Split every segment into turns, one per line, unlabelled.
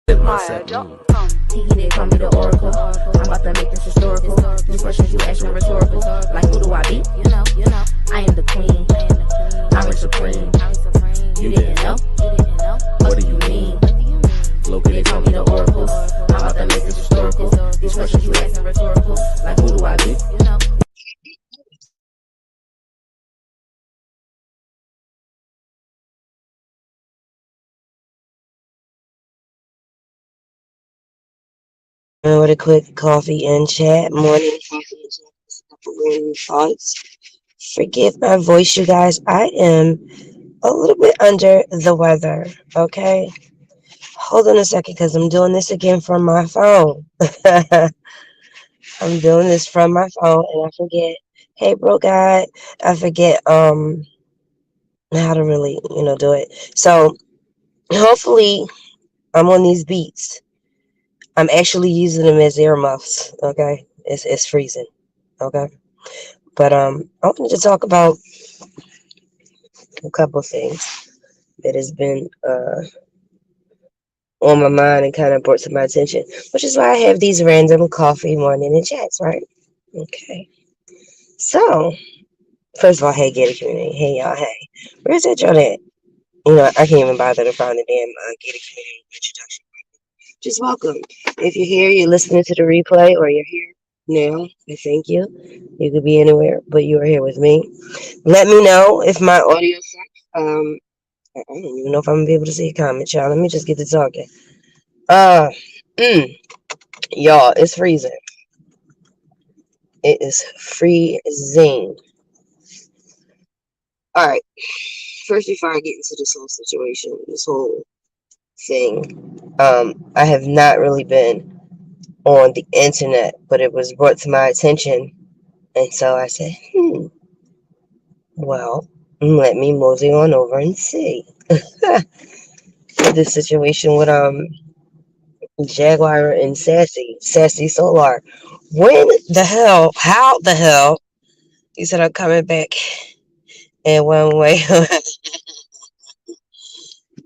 Tiki, they call me the oracle. I'm about to make this historical. These questions you ask me rhetorical. Like who do I be? I am the queen. I'm supreme. You didn't know? What do you mean? They call me the oracle. I'm about to make this historical. These questions you ask me rhetorical. Like who do I be?
With a quick coffee and chat, morning coffee and chat, couple thoughts. Forgive my voice, you guys. I am a little bit under the weather. Okay, hold on a second, because I'm doing this again from my phone. I'm doing this from my phone, and I forget. Hey, bro, God, I forget how to really do it. So hopefully, I'm on these beats. I'm actually using them as earmuffs. Okay, it's freezing. Okay. But I wanted to talk about a couple of things that has been on my mind and kind of brought to my attention, which is why I have these random coffee morning and chats, right? Okay. So, first of all, hey, Gator Community. Hey, y'all. Hey. Where's that y'all at? I can't even bother to find the damn Gator Community introduction. Just welcome. If you're here, you're listening to the replay, or you're here now, I thank you. You could be anywhere, but you are here with me. Let me know if my audio sucks. I don't even know if I'm gonna be able to see a comment, y'all. Let me just get to talking. Uh, mm, y'all, it's freezing. It is freezing. All right. First, before I get into this whole situation, this whole thing, I have not really been on the internet, but it was brought to my attention, and so I said, well, let me mosey on over and see this situation with Jaguar and Sassy Solar. When the hell, how the hell, you said I'm coming back in one way?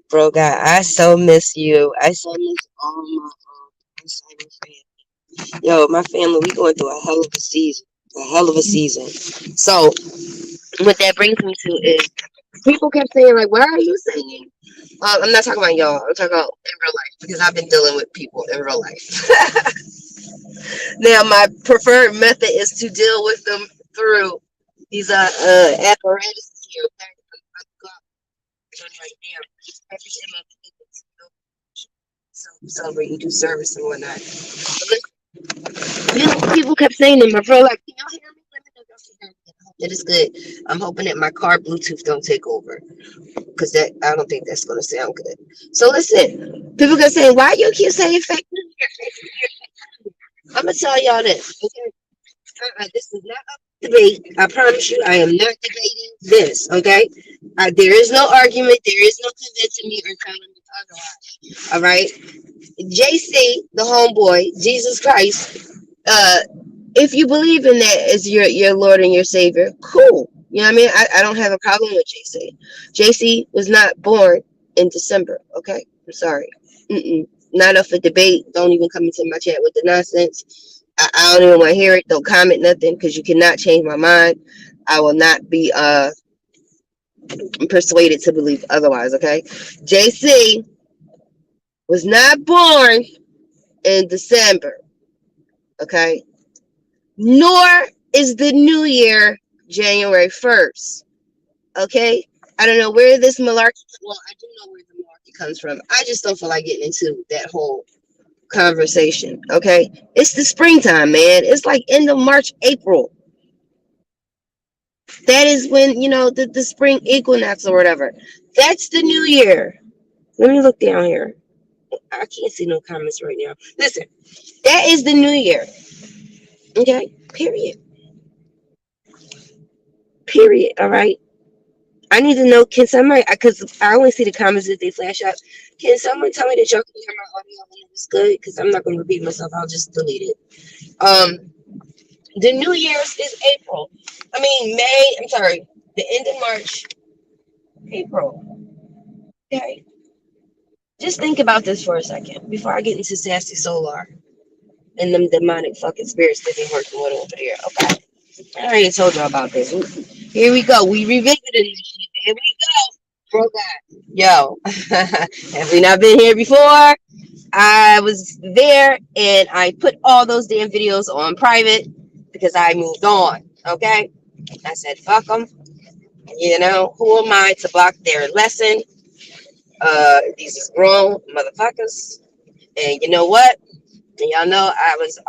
Bro, God, I so miss you. I so miss all my cyber friends. Yo, my family, we going through a hell of a season. A hell of a season. So, what that brings me to is people kept saying, like, why are you singing? I'm not talking about y'all. I'm talking about in real life, because I've been dealing with people in real life. Now, my preferred method is to deal with them through these apparatuses here. Okay? Right now. Every time celebrating, do service and whatnot. People kept saying in my pro, like, can y'all hear me? Let me know if y'all can hear me. I hope that is good. I'm hoping that my car Bluetooth don't take over, because that I don't think that's gonna sound good. So listen, people kept saying, why you keep saying fake news? I'm gonna tell y'all this, okay? This is not a debate. I promise you, I am not debating this. Okay, there is no argument. There is no convincing me or telling me otherwise. All right, JC, the homeboy, Jesus Christ. If you believe in that as your Lord and your Savior, cool. You know what I mean? I don't have a problem with JC. JC was not born in December. Okay, I'm sorry. Not up for debate. Don't even come into my chat with the nonsense. I don't even want to hear it. Don't comment nothing, because you cannot change my mind. I will not be persuaded to believe otherwise. Okay, JC was not born in December. Okay, nor is the new year January 1st. Okay, I don't know where this malarkey. Well, I do know where the malarkey comes from. I just don't feel like getting into that whole conversation. Okay, it's the springtime, man. It's like end of March, April. That is when the spring equinox or whatever. That's the new year. Let me look down here. I can't see no comments right now. Listen, that is the new year. Okay, period. Period. All right. I need to know. Can somebody? Because I only see the comments as they flash up. Can someone tell me that y'all can hear my audio and it's good? Because I'm not going to repeat myself. I'll just delete it. The New Year's is April. I mean May. I'm sorry. The end of March, April. Okay. Just think about this for a second before I get into Sassy Solar and them demonic fucking spirits that they working with over there. Okay. I already told y'all about this. Here we go. We revisiting this shit. Here we go. Bro God. Yo. Have we not been here before? I was there and I put all those damn videos on private because I moved on. Okay. I said, fuck them. You know, who am I to block their lesson? These is grown motherfuckers. And you know what? And y'all know I was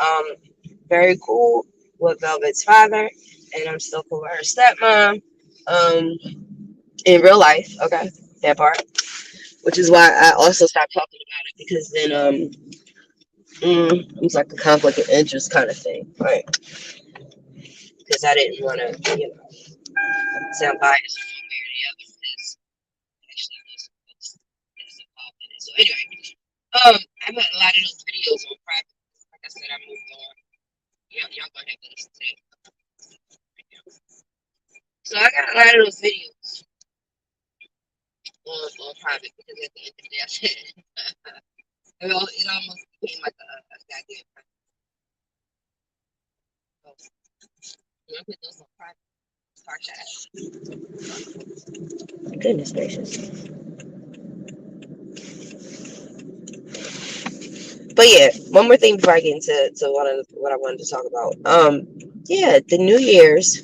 very cool with Velvet's father, and I'm still cool with her stepmom. Um, in real life, okay, that part. Which is why I also stopped talking about it because then it's like a conflict of interest kind of thing, right? Because I didn't want to, sound biased one way or the other. Because actually, I know some folks that's involved in it. So anyway, I put a lot of those videos on private. Like I said, I moved on. Y'all gonna have to listen to it. So I got a lot of those videos on private because at the end of the day, I said it almost became like a goddamn private. So I put those on private. Goodness gracious. But yeah, one more thing before I get into what I wanted to talk about. Yeah, the New Year's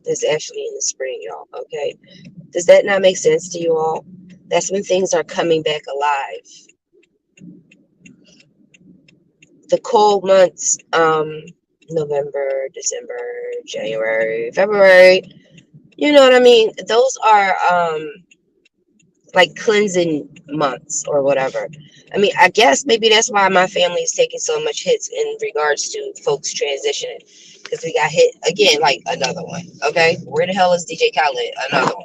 is actually in the spring, y'all. Okay, does that not make sense to you all? That's when things are coming back alive. The cold months, November, December, January, February. You know what I mean? Those are like cleansing months or whatever. I mean, I guess maybe that's why my family is taking so much hits in regards to folks transitioning because we got hit again, like another one. Okay, where the hell is DJ Khaled? Another one.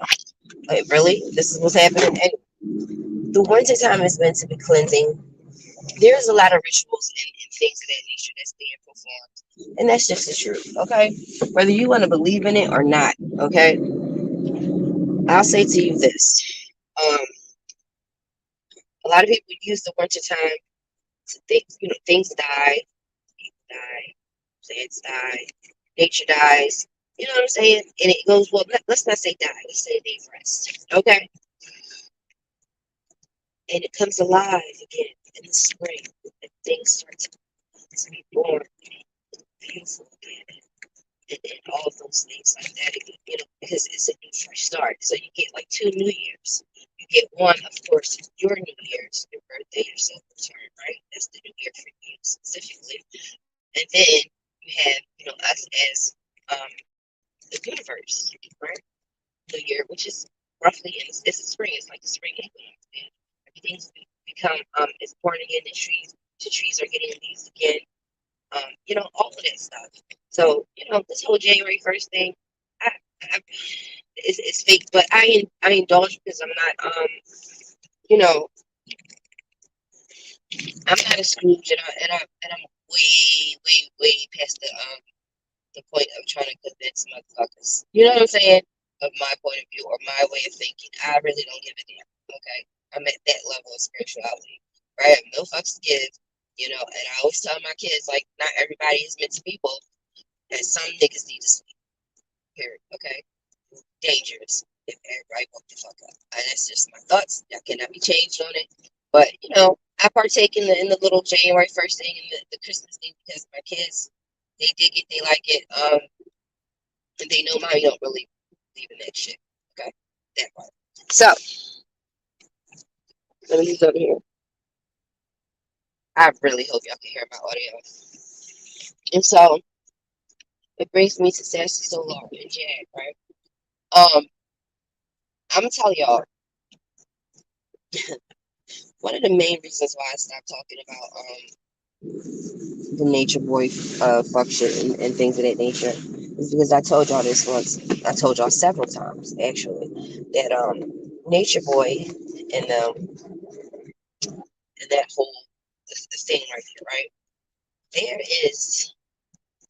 Like, really? This is what's happening. And the winter time is meant to be cleansing. There's a lot of rituals and things of that nature that's being performed, and that's just the truth. Okay, whether you want to believe in it or not. Okay, I'll say to you this. Um, a lot of people use the winter time to think, things die, people die, plants die, nature dies. You know what I'm saying? And it goes, well, let's not say die, let's say they rest. Okay? And it comes alive again in the spring. And things start to be born, beautiful again. And all of those things like that, because it's a new fresh start. So you get like 2 New Years. You get one, of course, your New Year's, your birthday, your self return, right? That's the New Year for you specifically. And then you have, us as the universe, right? The year, which is roughly it's the spring. It's like the spring equinox, man. Everything's become it's born again. The trees are getting leaves again. All of that stuff. So this whole January 1st thing, I it's fake, but I indulge because I'm not you know I'm not a Scrooge, and I'm way past the point of trying to convince motherfuckers. You know what I'm saying? Of my point of view or my way of thinking. I really don't give a damn. Okay. I'm at that level of spirituality. Right? I have no fucks to give. And I always tell my kids, like, not everybody is meant to be woke. And some niggas need to sleep. Period. Okay. Dangerous if everybody woke the fuck up. And that's just my thoughts. That cannot be changed on it. But I partake in the little January 1st thing and the Christmas thing because my kids, they dig it, they like it. And they know mommy don't really believe in that shit. Okay, that part. So let me just over here. I really hope y'all can hear my audio. And so it brings me to Sassy Solar and Jag, right? I'm gonna tell y'all one of the main reasons why I stopped talking about the nature boy fuck shit and things of that nature is because I told y'all this once. I told y'all several times actually that nature boy and that whole thing right there, right? There is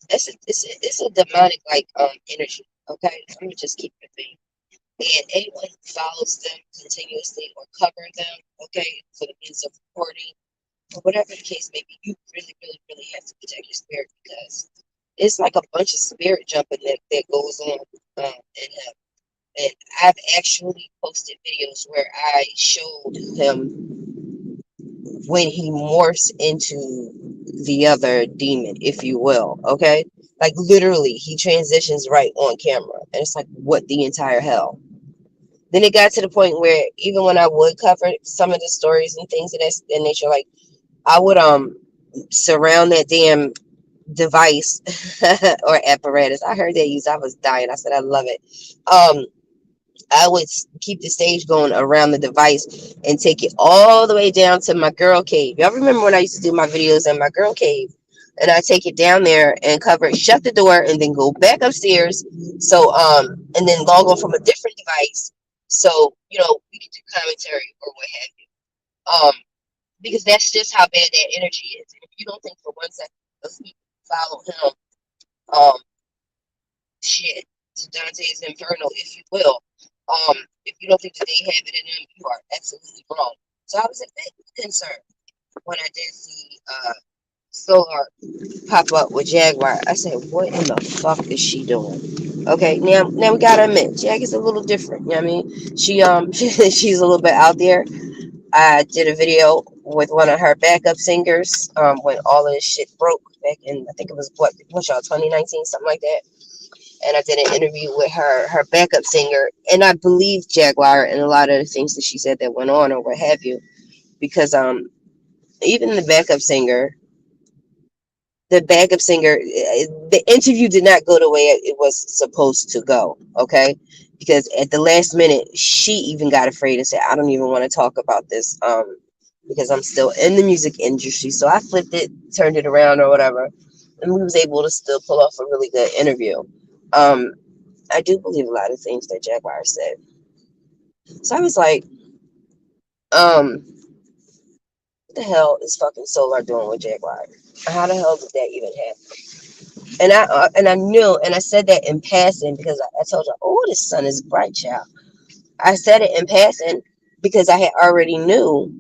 it's a demonic like energy. Okay, let me just keep it vague. And anyone who follows them continuously or cover them, okay, for the means of reporting or whatever the case may be, you really, really, really have to protect your spirit because it's like a bunch of spirit jumping that goes on in him. And I've actually posted videos where I showed him when he morphs into the other demon, if you will. Okay, like literally, he transitions right on camera, and it's like, what the entire hell? Then it got to the point where even when I would cover some of the stories and things of that nature, like I would surround that damn device or apparatus. I heard that use. I was dying. I said I love it. Um, I would keep the stage going around the device and take it all the way down to my girl cave. Y'all remember when I used to do my videos in my girl cave? And I take it down there and cover it, shut the door, and then go back upstairs. So and then log on from a different device. So we can do commentary or what have you. Because that's just how bad that energy is. And if you don't think for one second those people follow him, um, shit, to Dante's Inferno, if you will. If you don't think that they have it in them, you are absolutely wrong. So I was a bit concerned when I did see Solar pop up with Jaguar. I said, what in the fuck is she doing? Okay, now we gotta admit, Jag is a little different. You know what I mean? She's a little bit out there. I did a video with one of her backup singers when all of this shit broke back in, I think it was what y'all, 2019, something like that. And I did an interview with her backup singer, and I believe Jaguar and a lot of the things that she said that went on or what have you, because even the backup singer, the interview did not go the way it was supposed to go. Okay, because at the last minute, she even got afraid and said, "I don't even want to talk about this." Because I'm still in the music industry, so I flipped it, turned it around, or whatever, and we was able to still pull off a really good interview. Um, I do believe a lot of things that Jaguar said. So I was like, what the hell is fucking Solar doing with Jaguar? How the hell did that even happen? And I knew, and I said that in passing because I told you, oh, the sun is bright, child. I said it in passing because I already knew.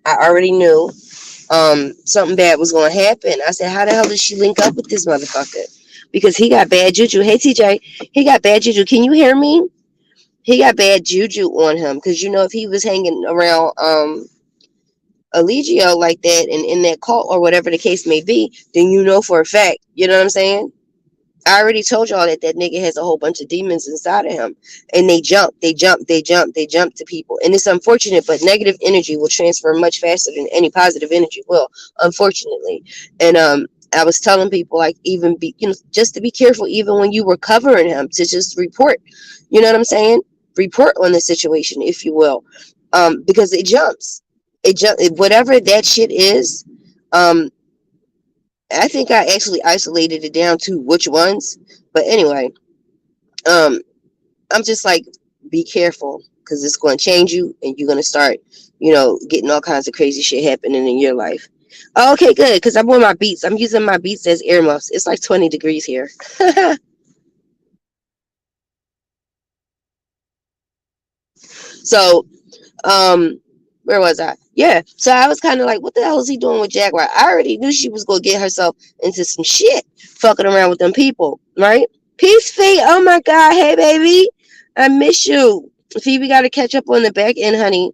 I already knew something bad was going to happen. I said, how the hell did she link up with this motherfucker? Because he got bad juju. Hey, TJ, he got bad juju. Can you hear me? He got bad juju on him because if he was hanging around Allegio like that and in that cult or whatever the case may be, then for a fact, you know what I'm saying? I already told y'all that nigga has a whole bunch of demons inside of him, and they jump to people, and it's unfortunate, but negative energy will transfer much faster than any positive energy will, unfortunately. And I was telling people like even be just to be careful even when you were covering him to just report, you know what I'm saying? Report on the situation, if you will, because whatever that shit is. Um, I think I actually isolated it down to which ones. But anyway, um, I'm just like, be careful because it's going to change you and you're going to start, getting all kinds of crazy shit happening in your life. Oh, okay, good. Because I'm on my beats. I'm using my beats as earmuffs. It's like 20 degrees here. So, um, where was I? Yeah. So I was kind of like, what the hell is he doing with Jaguar? I already knew she was going to get herself into some shit fucking around with them people, right? Peace, Fee. Oh my God. Hey, baby. I miss you. Phoebe got to catch up on the back end, honey.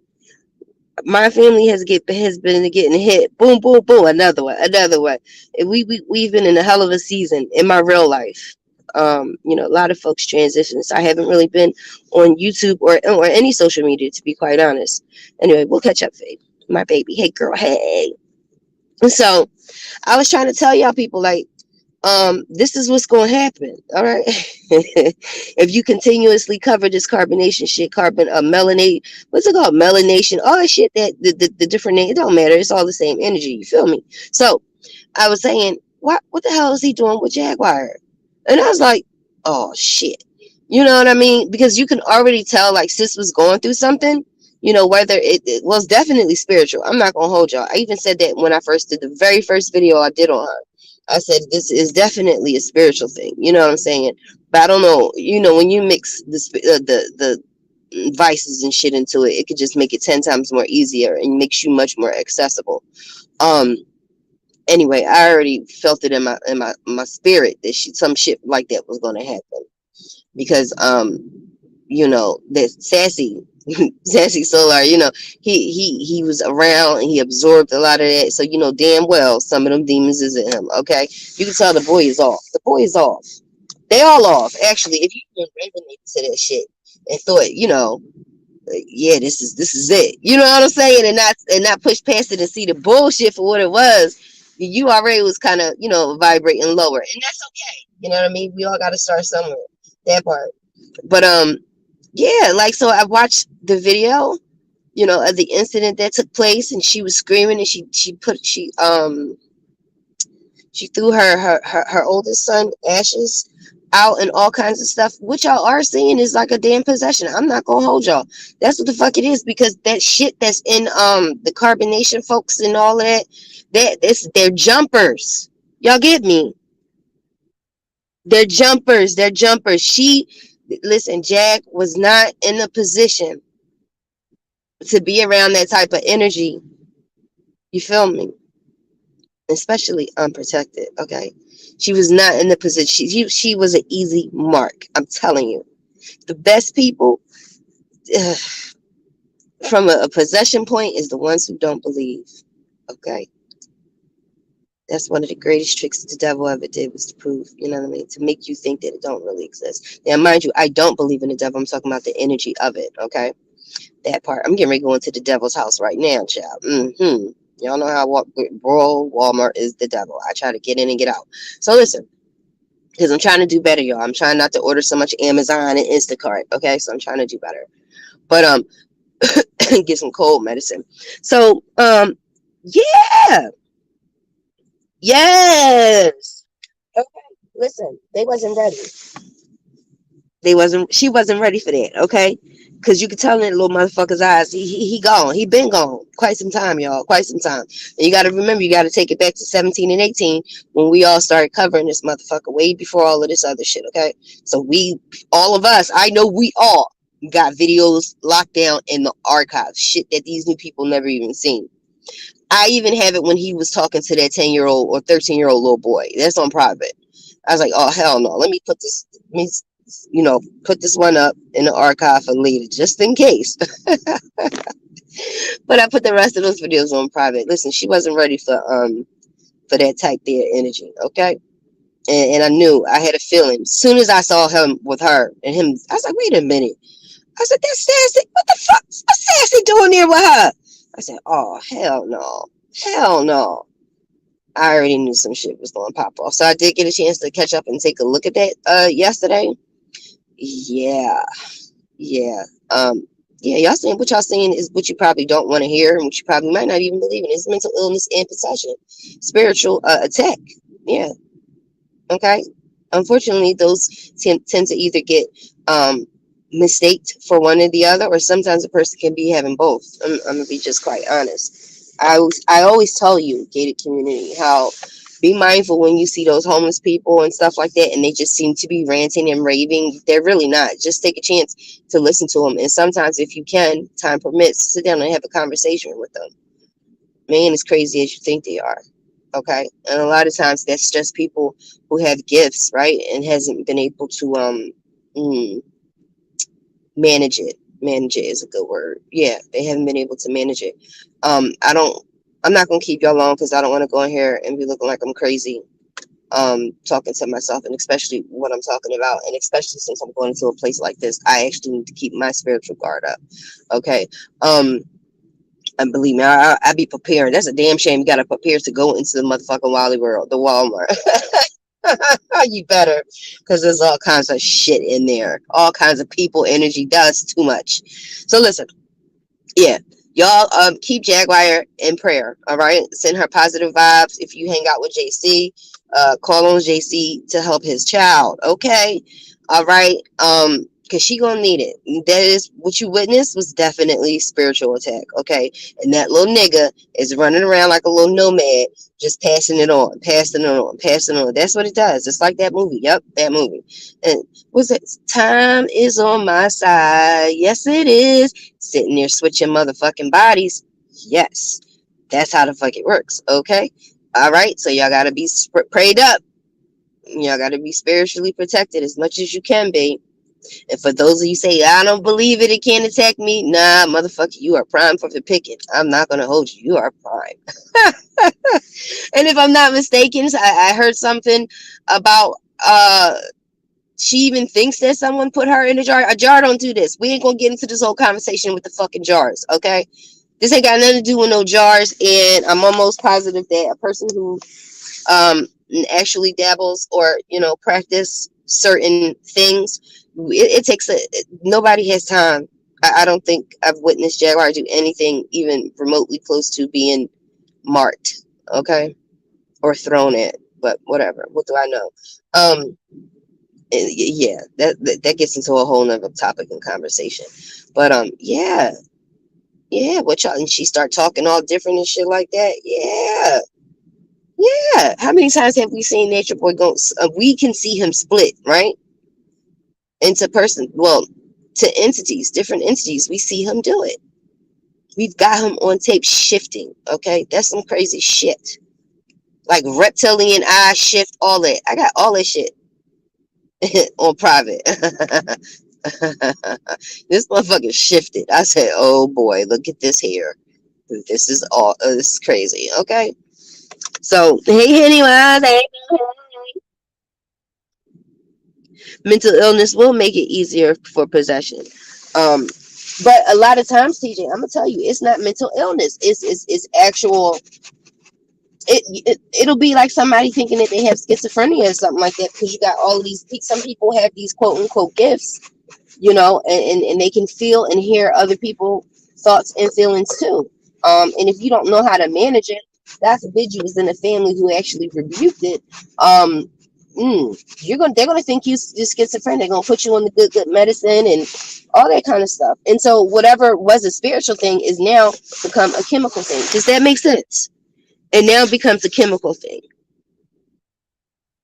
My family has been getting hit. Boom, boom, boom. Another one, another one. We've been in a hell of a season in my real life. A lot of folks transition, so I haven't really been on YouTube or any social media, to be quite honest. Anyway, we'll catch up, Faith. My baby. Hey, girl. Hey. So I was trying to tell y'all people like, this is what's going to happen. All right. If you continuously cover this carbonation shit, melanate, what's it called? Melanation, all that shit, that the different name, it don't matter. It's all the same energy. You feel me? So I was saying, what the hell is he doing with Jaguar? And I was like, oh shit. You know what I mean? Because you can already tell like sis was going through something, whether it was definitely spiritual. I'm not gonna hold y'all. I even said that when I first did the very first video I did on her. I said this is definitely a spiritual thing. You know what I'm saying? But I don't know. When you mix vices and shit into it. It could just make it 10 times more easier and makes you much more accessible. Um, anyway, I already felt it in my spirit that some shit like that was gonna happen because that sassy solar, he was around and he absorbed a lot of that. So damn well some of them demons is in him. Okay, you can tell the boy is off. The boy is off. They all off. Actually, if you even resonated to that shit and thought, yeah, this is it. You know what I'm saying? And not push past it and see the bullshit for what it was. You already was kind of, vibrating lower. And that's okay. You know what I mean? We all gotta start somewhere. That part. But yeah, like so I watched the video, of the incident that took place, and she was screaming, and she threw her oldest son ashes out and all kinds of stuff. What y'all are seeing is like a damn possession. I'm not gonna hold y'all. That's what the fuck it is, because that shit that's in the carbonation folks and all of they're jumpers. Y'all get me? They're jumpers. They're jumpers. Listen, Jag was not in a position to be around that type of energy. You feel me? Especially unprotected. Okay, she was not in the position. She was an easy mark. I'm telling you, the best people from a possession point is the ones who don't believe. Okay, that's one of the greatest tricks the devil ever did, was to prove, you know what I mean, to make you think that it don't really exist. Now, mind you, I don't believe in the devil. I'm talking about the energy of it. Okay, that part. I'm getting ready to go into the devil's house right now, child. Y'all know how Walmart is the devil. I try to get in and get out. So listen, because I'm trying to do better, y'all. I'm trying not to order so much Amazon and Instacart. Okay, so I'm trying to do better. But get some cold medicine. So yeah, yes. Okay, listen, they wasn't ready. She wasn't ready for that. Okay, because you could tell in that little motherfucker's eyes, he gone. He been gone quite some time, y'all. Quite some time. And you got to remember, you got to take it back to 17 and 18 when we all started covering this motherfucker, way before all of this other shit. Okay, so all of us, I know we all got videos locked down in the archives, shit that these new people never even seen. I even have it when he was talking to that 10-year-old or 13-year-old little boy. That's on private. I was like, oh hell no, let me put this. Put this one up in the archive for later, just in case. But I put the rest of those videos on private. Listen, she wasn't ready for that type there energy, okay? And I knew, I had a feeling. As soon as I saw him with her and him, I was like, wait a minute. I said, that's Sassy. What the fuck? What's Sassy doing there with her? I said, oh hell no. Hell no. I already knew some shit was going to pop off. So I did get a chance to catch up and take a look at that yesterday. Yeah. Yeah. Yeah, y'all saying what y'all saying is what you probably don't want to hear, and what you probably might not even believe in. It's mental illness and possession, spiritual attack. Yeah. Okay. Unfortunately, those tend to either get mistaked for one or the other, or sometimes a person can be having both. I'm gonna be just quite honest. I always tell you, gated community, how be mindful when you see those homeless people and stuff like that, and they just seem to be ranting and raving. They're really not. Just take a chance to listen to them, and sometimes, if you can, time permits, sit down and have a conversation with them. Man, as crazy as you think they are. Okay, and a lot of times that's just people who have gifts, right, and hasn't been able to manage it. Manage it is a good word. Yeah, they haven't been able to manage it. I'm not gonna keep y'all long, because I don't want to go in here and be looking like I'm crazy talking to myself, and especially what I'm talking about, and especially since I'm going to a place like this, I actually need to keep my spiritual guard up. Okay. And believe me, I be preparing. That's a damn shame. You gotta prepare to go into the motherfucking Wally World, the Walmart. You better, because there's all kinds of shit in there, all kinds of people, energy. That's too much. So listen, yeah, y'all keep Jaguar in prayer. All right, send her positive vibes. If you hang out with JC, call on JC to help his child. Okay, all right. because she gonna need it. That is what you witnessed was definitely spiritual attack, okay? And that little nigga is running around like a little nomad, just passing it on, passing it on, passing it on. That's what it does. It's like that movie. Yep, that movie. And what's it? Time is on my side. Yes, it is. Sitting there switching motherfucking bodies. Yes, that's how the fuck it works. Okay. All right. So y'all gotta be prayed up. Y'all gotta be spiritually protected as much as you can be. And for those of you say, I don't believe it, it can't attack me. Nah, motherfucker, you are prime for the picking. I'm not going to hold you. You are prime. And if I'm not mistaken, I heard something about, she even thinks that someone put her in a jar. A jar don't do this. We ain't going to get into this whole conversation with the fucking jars, okay? This ain't got nothing to do with no jars. And I'm almost positive that a person who actually dabbles or, practice certain things, it takes nobody has time. I don't think I've witnessed Jaguar do anything even remotely close to being marked, okay, or thrown at. But whatever. What do I know? Yeah, that gets into a whole nother topic and conversation. But yeah, what y'all, and she start talking all different and shit like that. Yeah. How many times have we seen Nature Boy go? We can see him split, right? Into to entities, different entities. We see him do it. We've got him on tape shifting. Okay, that's some crazy shit. Like reptilian eye shift, all that. I got all that shit on private. This motherfucker shifted. I said, "Oh boy, look at this here. This is all. This is crazy." Okay. So hey, anyways, mental illness will make it easier for possession. But a lot of times, TJ, I'm gonna tell you, it's not mental illness. It's actual. It'll be like somebody thinking that they have schizophrenia or something like that, because you got all of these. Some people have these quote unquote gifts, and they can feel and hear other people's thoughts and feelings too. And if you don't know how to manage it, God forbid you was in a family who actually rebuked it. They're gonna think you're schizophrenic. They're gonna put you on the good medicine and all that kind of stuff. And so whatever was a spiritual thing is now become a chemical thing. Does that make sense? And now it becomes a chemical thing,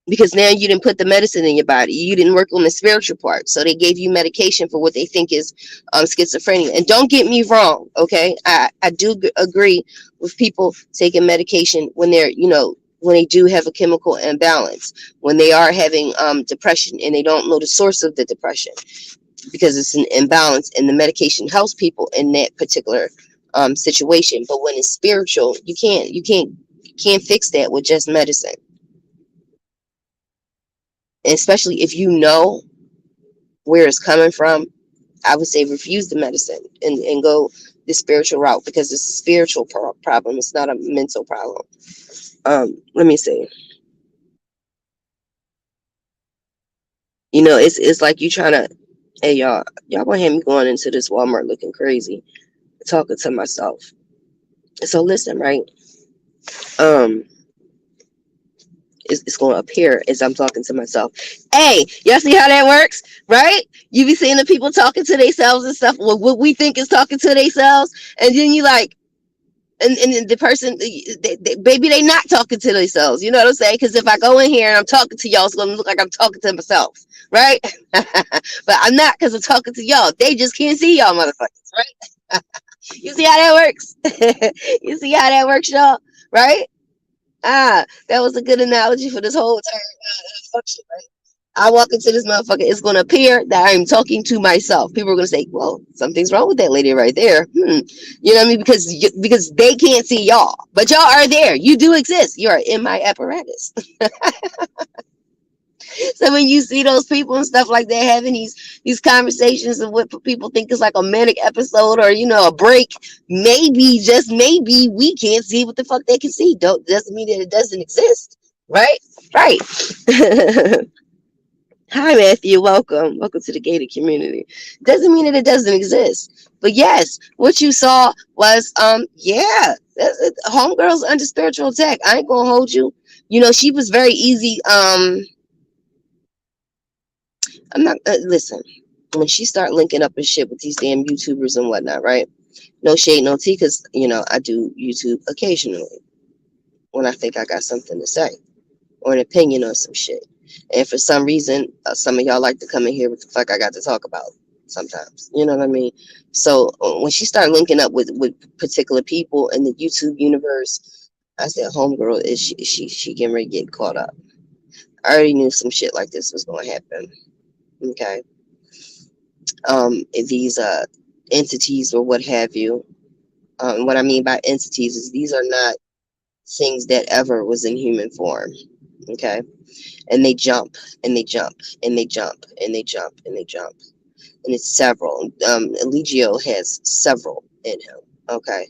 because now you didn't put the medicine in your body. You didn't work on the spiritual part. So they gave you medication for what they think is schizophrenia. And don't get me wrong, okay? I do agree with people taking medication when they're, when they do have a chemical imbalance, when they are having depression and they don't know the source of the depression, because it's an imbalance, and the medication helps people in that particular situation. But when it's spiritual, you can't fix that with just medicine. Especially if you know where it's coming from, I would say refuse the medicine and go the spiritual route, because it's a spiritual problem. It's not a mental problem. Let me see. It's like you trying to, hey, y'all gonna have me going into this Walmart looking crazy, talking to myself. So listen, right? It's going to appear as I'm talking to myself. Hey, y'all see how that works, right? You be seeing the people talking to themselves and stuff, what we think is talking to themselves, and then you like, and the person, baby, they not talking to themselves. You know what I'm saying? Because if I go in here and I'm talking to y'all, it's going to look like I'm talking to myself, right? But I'm not, because I'm talking to y'all. They just can't see y'all motherfuckers, right? You see how that works? You see how that works, y'all, right? That was a good analogy for this whole entire function, right? I walk into this motherfucker, it's going to appear that I'm talking to myself. People are going to say, well, something's wrong with that lady right there. You know what I mean? Because they can't see y'all. But y'all are there. You do exist. You are in my apparatus. So when you see those people and stuff like that having these conversations of what people think is like a manic episode, or a break, maybe, just maybe, we can't see what the fuck they can see. Doesn't mean that it doesn't exist, right? Right. Hi, Matthew. Welcome to the gated community. Doesn't mean that it doesn't exist, but yes, what you saw was homegirls under spiritual attack. I ain't gonna hold you. She was very easy. I'm not listen. when she start linking up and shit with these damn YouTubers and whatnot, right? No shade, no tea, because I do YouTube occasionally when I think I got something to say or an opinion on some shit. And for some reason, some of y'all like to come in here with the fuck I got to talk about sometimes. You know what I mean? So when she started linking up with particular people in the YouTube universe, I said, "Homegirl, is she getting ready to get caught up?" I already knew some shit like this was going to happen. Okay, these entities or what have you. What I mean by entities is these are not things that ever was in human form. Okay, and they jump and they jump and they jump and they jump and they jump, and it's several. Legio has several in him. Okay,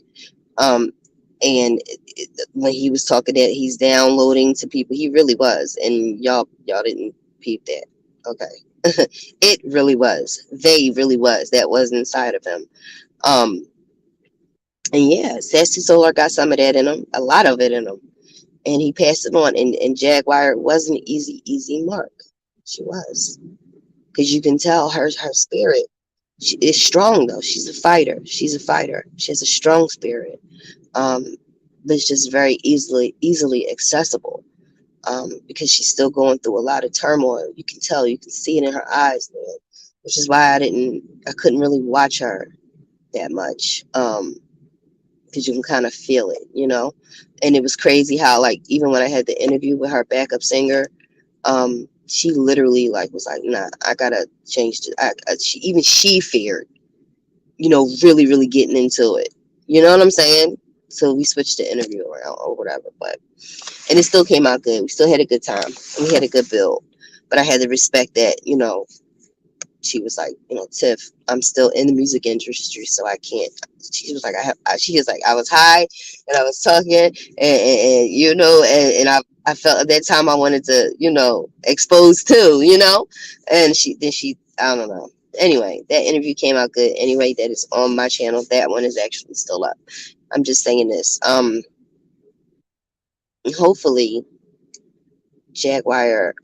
um, and when he was talking that he's downloading to people, he really was, and y'all didn't peep that. Okay, it really was. They really was. That was inside of him. Um, and yeah, Sassy Solar got some of that in him, a lot of it in him, and he passed it on. And Jaguar wasn't an easy mark. She was, because you can tell her spirit. She is strong though. She's a fighter. She's a fighter. She has a strong spirit. Um, but it's just very easily accessible. Because she's still going through a lot of turmoil. You can tell. You can see it in her eyes, man. Which is why I couldn't really watch her that much. Because you can kind of feel it. And it was crazy how, like, even when I had the interview with her backup singer, she literally like was like, nah, I gotta change she feared, really getting into it. You know what I'm saying? So we switched the interview around or whatever, and it still came out good. We still had a good time. We had a good build, but I had to respect that, she was like, Tiff, I'm still in the music industry, so I can't. She was like, she was like, I was high and I was talking, and I felt at that time I wanted to, expose too, and I don't know. Anyway, that interview came out good. Anyway, that is on my channel. That one is actually still up. I'm just saying this. Hopefully, Jaguar.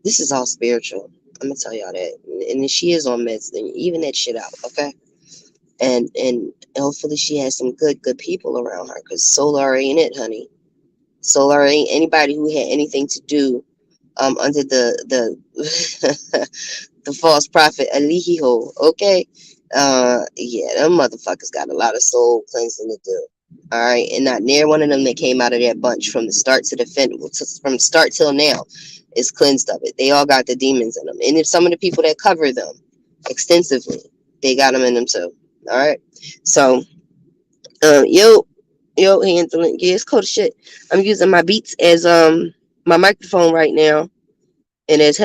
This is all spiritual. I'm gonna tell y'all that, and she is on meds. Then even that shit out, okay? And hopefully she has some good people around her, because Solar ain't it, honey. Solar ain't anybody who had anything to do under the the false prophet Elihiho, okay? Yeah, them motherfuckers got a lot of soul cleansing to do. All right, and not near one of them that came out of that bunch from the start to the fin, from start till now, is cleansed of it. They all got the demons in them, and if some of the people that cover them extensively, they got them in them too. All right, so yo, handling, yeah, it's cold as shit. I'm using my Beats as my microphone right now, and as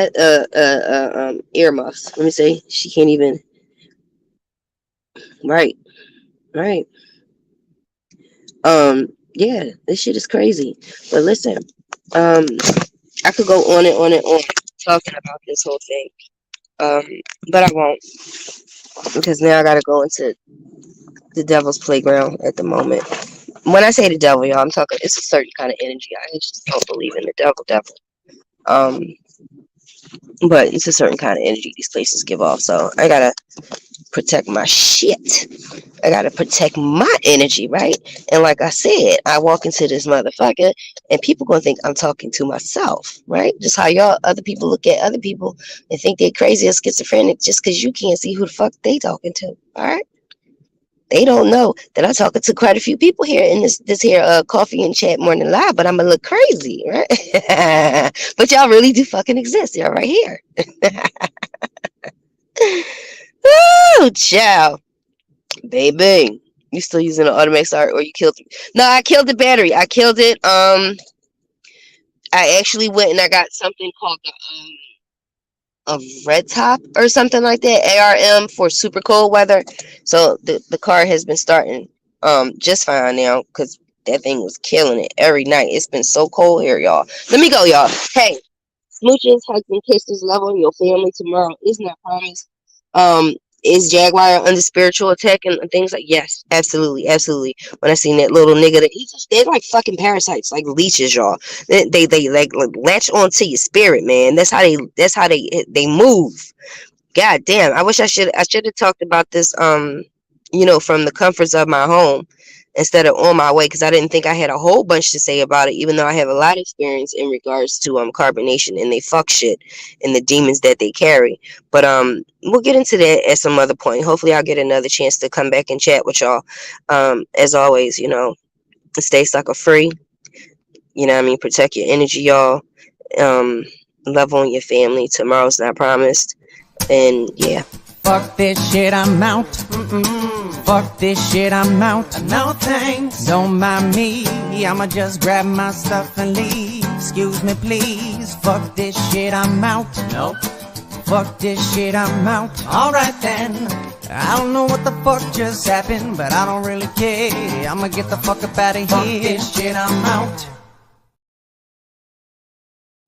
earmuffs. Let me see. She can't even. Right, right. Yeah, this shit is crazy. But listen, um, I could go on and on and on talking about this whole thing. Um, but I won't, because now I gotta go into the devil's playground at the moment. When I say the devil, y'all, I'm talking. It's a certain kind of energy. I just don't believe in the devil. Um, but it's a certain kind of energy these places give off. So I gotta protect my shit. I gotta protect my energy, right? And like I said, I walk into this motherfucker, and people gonna think I'm talking to myself, right? Just how y'all other people look at other people and think they're crazy or schizophrenic just because you can't see who the fuck they talking to. All right. They don't know that I'm talking to quite a few people here in this here coffee and chat morning live, but I'm gonna look crazy, right? But y'all really do fucking exist. Y'all right here. Woo, ciao. Baby, you still using the automatic start, or you killed it? No, I killed the battery. I killed it. I actually went and I got something called a red top or something like that. ARM for super cold weather. So the car has been starting just fine now, because that thing was killing it every night. It's been so cold here, y'all. Let me go, y'all. Hey, smooches, hugs, and kisses, love on your family tomorrow. Isn't that promise? Um, is Jaguar under spiritual attack and things like? Yes, absolutely. When I seen that little nigga, they're like fucking parasites, like leeches, y'all. They like latch onto your spirit, man. That's how they move. God damn, I wish I should have talked about this from the comforts of my home instead of on my way, because I didn't think I had a whole bunch to say about it, even though I have a lot of experience in regards to carbonation and they fuck shit and the demons that they carry. But we'll get into that at some other point. Hopefully I'll get another chance to come back and chat with y'all. As always, stay sucker free. You know what I mean? Protect your energy, y'all. Love on your family. Tomorrow's not promised. And yeah.
Fuck this shit, I'm out. Fuck this shit, I'm out. No thanks. Don't mind me. I'ma just grab my stuff and leave. Excuse me, please. Fuck this shit, I'm out. Nope. Fuck this shit, I'm out. Alright then. I don't know what the fuck just happened, but I don't really care. I'ma get the fuck up out of here. Fuck this shit, I'm out.